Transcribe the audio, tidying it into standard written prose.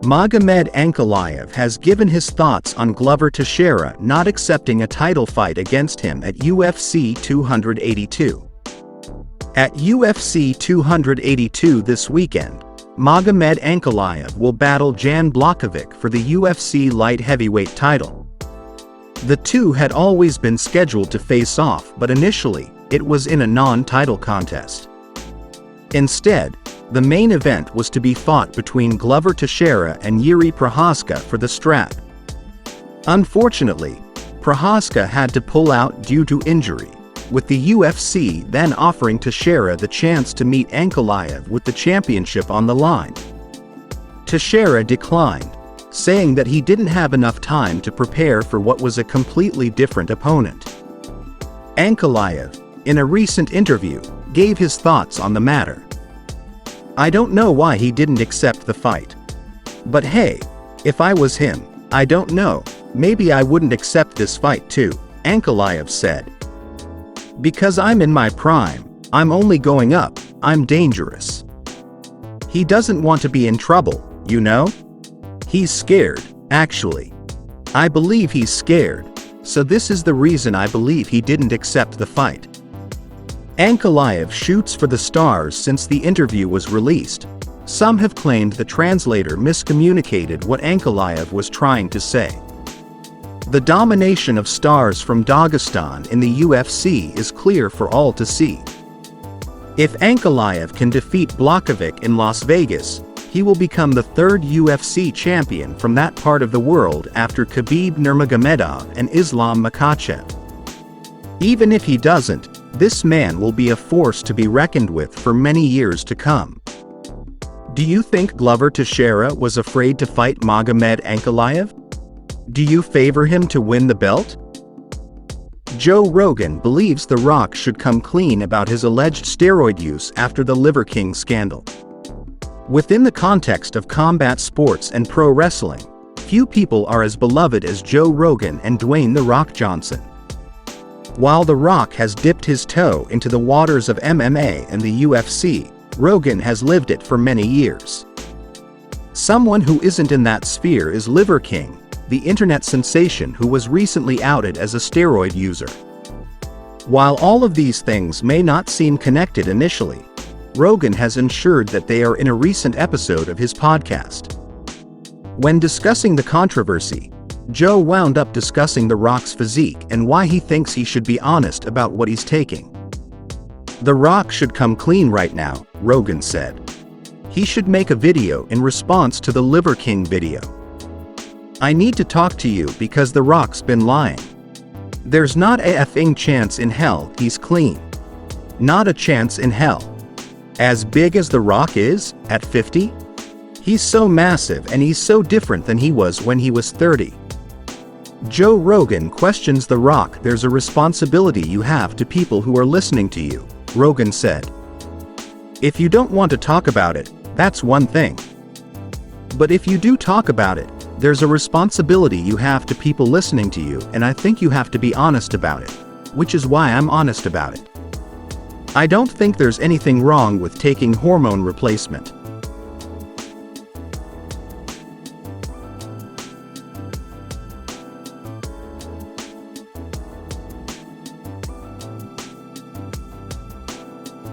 Magomed Ankalaev has given his thoughts on Glover Teixeira not accepting a title fight against him at UFC 282. At UFC 282 this weekend, Magomed Ankalaev will battle Jan Blachowicz for the UFC light heavyweight title. The two had always been scheduled to face off, but initially, it was in a non-title contest. Instead, the main event was to be fought between Glover Teixeira and Jiří Procházka for the strap. Unfortunately, Procházka had to pull out due to injury, with the UFC then offering Teixeira the chance to meet Ankalaev with the championship on the line. Teixeira declined, saying that he didn't have enough time to prepare for what was a completely different opponent. Ankalaev, in a recent interview, gave his thoughts on the matter. "I don't know why he didn't accept the fight. But hey, if I was him, I don't know, maybe I wouldn't accept this fight too," Ankalaev said. "Because I'm in my prime, I'm only going up, I'm dangerous. He doesn't want to be in trouble, you know? He's scared, actually. I believe he's scared, so this is the reason I believe he didn't accept the fight." Ankalaev shoots for the stars since the interview was released. Some have claimed the translator miscommunicated what Ankalaev was trying to say. The domination of stars from Dagestan in the UFC is clear for all to see. If Ankalaev can defeat Blachowicz in Las Vegas, he will become the third UFC champion from that part of the world after Khabib Nurmagomedov and Islam Makhachev. Even if he doesn't, this man will be a force to be reckoned with for many years to come. Do you think Glover Teixeira was afraid to fight Magomed Ankalaev? Do you favor him to win the belt? Joe Rogan believes The Rock should come clean about his alleged steroid use after the Liver King scandal. Within the context of combat sports and pro wrestling, few people are as beloved as Joe Rogan and Dwayne "The Rock" Johnson. While The Rock has dipped his toe into the waters of MMA and the UFC, Rogan has lived it for many years. Someone who isn't in that sphere is Liver King, the internet sensation who was recently outed as a steroid user. While all of these things may not seem connected initially, Rogan has ensured that they are in a recent episode of his podcast. When discussing the controversy, Joe wound up discussing The Rock's physique and why he thinks he should be honest about what he's taking. "The Rock should come clean right now," Rogan said. "He should make a video in response to the Liver King video. I need to talk to you because The Rock's been lying. There's not a effing chance in hell he's clean. Not a chance in hell. As big as The Rock is, at 50? He's so massive and he's so different than he was when he was 30. Joe Rogan questions The Rock. "There's a responsibility you have to people who are listening to you," Rogan said. "If you don't want to talk about it, that's one thing. But if you do talk about it, there's a responsibility you have to people listening to you, and I think you have to be honest about it, which is why I'm honest about it. I don't think there's anything wrong with taking hormone replacement.